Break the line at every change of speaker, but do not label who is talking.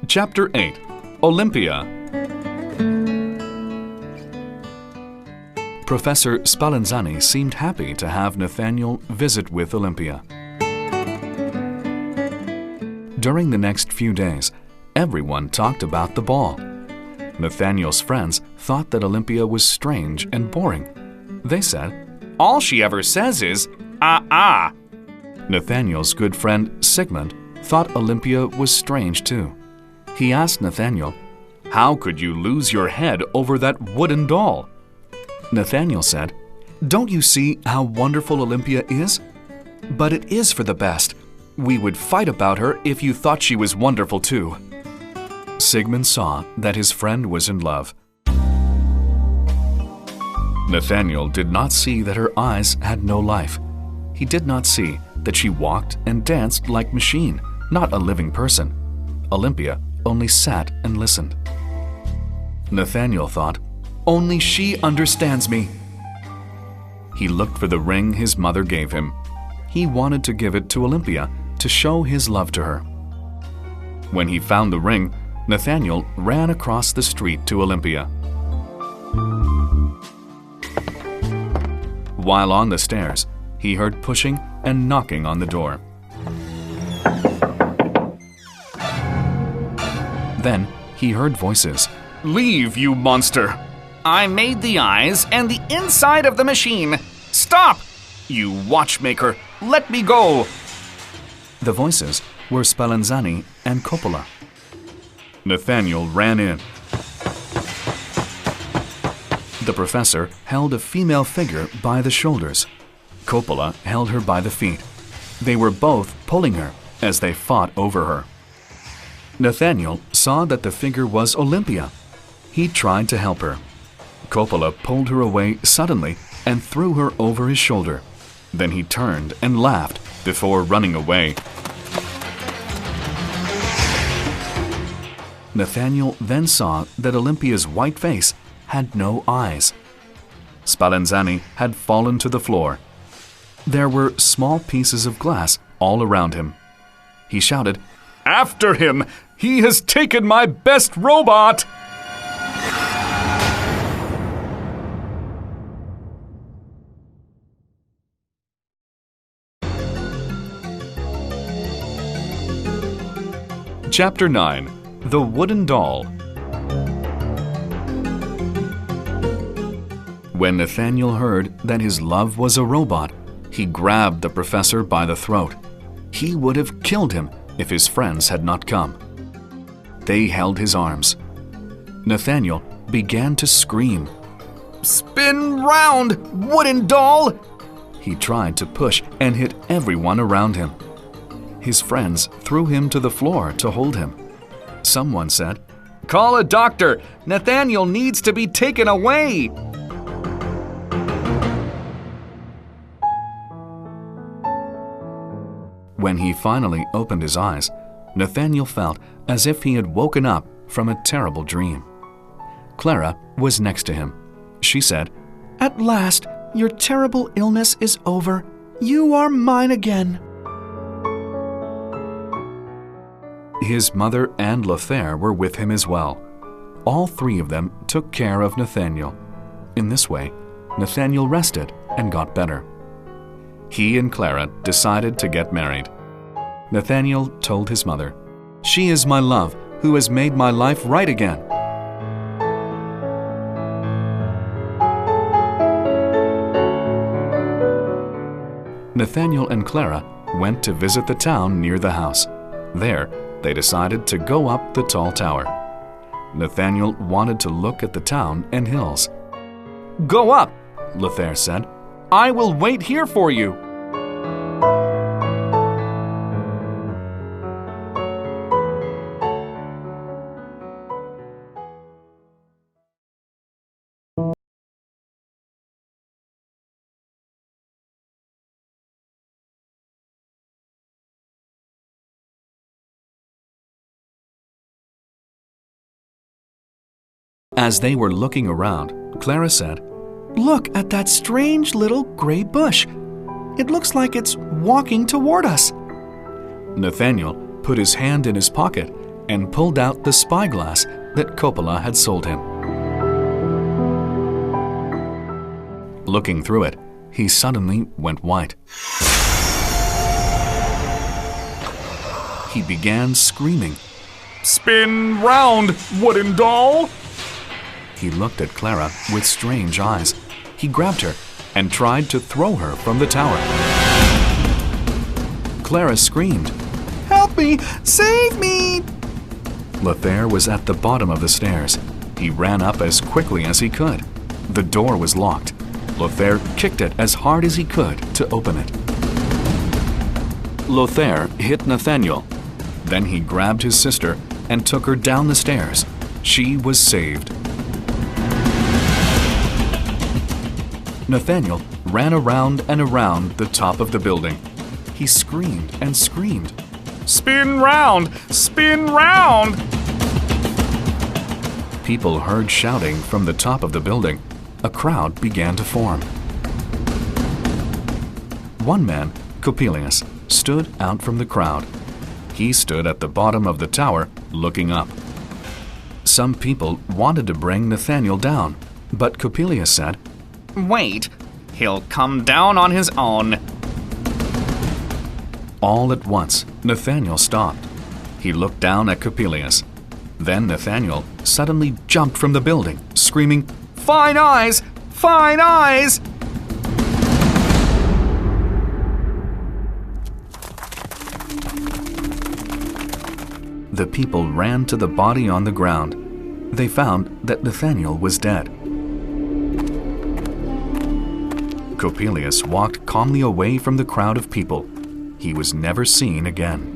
Chapter 8. Olympia. Professor Spallanzani seemed happy to have Nathaniel visit with Olympia. During the next few days, everyone talked about the ball. Nathaniel's friends thought that Olympia was strange and boring. They said,
"All she ever says is, ah."
Nathaniel's good friend Sigmund thought Olympia was strange too. He asked Nathaniel,
"How could you lose your head over that wooden doll?"
Nathaniel said, "Don't you see how wonderful Olympia is? But it is for the best. We would fight about her if you thought she was wonderful too." Sigmund saw that his friend was in love. Nathaniel did not see that her eyes had no life. He did not see that she walked and danced like machine, not a living person. Olympia only sat and listened. Nathaniel thought, "Only she understands me." He looked for the ring his mother gave him. He wanted to give it to Olympia to show his love to her. When he found the ring, Nathaniel ran across the street to Olympia. While on the stairs, he heard pushing and knocking on the door. Then he heard voices.
"Leave, you monster! I made the eyes and the inside of the machine. Stop! You watchmaker, let me go!"
The voices were Spallanzani and Coppola. Nathaniel ran in. The professor held a female figure by the shoulders. Coppola held her by the feet. They were both pulling her as they fought over her. Nathaniel saw that the figure was Olympia. He tried to help her. Coppola pulled her away suddenly and threw her over his shoulder. Then he turned and laughed before running away. Nathaniel then saw that Olympia's white face had no eyes. Spallanzani had fallen to the floor. There were small pieces of glass all around him. He shouted,
"After him! He has taken my best robot!"
Chapter 9. The Wooden Doll. When Nathaniel heard that his love was a robot, he grabbed the professor by the throat. He would have killed him if his friends had not come. They held his arms. Nathaniel began to scream.
"Spin round, wooden doll!"
He tried to push and hit everyone around him. His friends threw him to the floor to hold him. Someone said,
"Call a doctor! Nathaniel needs to be taken away!"
When he finally opened his eyes, Nathaniel felt as if he had woken up from a terrible dream. Clara was next to him. She said,
"At last, your terrible illness is over. You are mine again."
His mother and Lothair were with him as well. All three of them took care of Nathaniel. In this way, Nathaniel rested and got better. He and Clara decided to get married. Nathaniel told his mother, "She is my love, who has made my life right again." Nathaniel and Clara went to visit the town near the house. There, they decided to go up the tall tower. Nathaniel wanted to look at the town and hills.
"Go up,"
Lothair said.
"I will wait here for you."
As they were looking around, Clara said,
"Look at that strange little gray bush. It looks like it's walking toward us."
Nathaniel put his hand in his pocket and pulled out the spyglass that Coppola had sold him. Looking through it, he suddenly went white. He began screaming.
Spin round, wooden doll!
He looked at Clara with strange eyes. He grabbed her and tried to throw her from the tower. Clara screamed.
Help me! Save me!
Lothair was at the bottom of the stairs. He ran up as quickly as he could. The door was locked. Lothair kicked it as hard as he could to open it. Lothair hit Nathaniel. Then he grabbed his sister and took her down the stairs. She was saved. Nathaniel ran around and around the top of the building. He screamed and screamed.
Spin round! Spin round!
People heard shouting from the top of the building. A crowd began to form. One man, Coppelius, stood out from the crowd. He stood at the bottom of the tower, looking up. Some people wanted to bring Nathaniel down, but Coppelius said,
Wait, he'll come down on his own.
All at once, Nathaniel stopped. He looked down at Coppelius. Then Nathaniel suddenly jumped from the building, screaming,
Fine eyes! Fine eyes!
The people ran to the body on the ground. They found that Nathaniel was dead. Coppelius walked calmly away from the crowd of people. He was never seen again.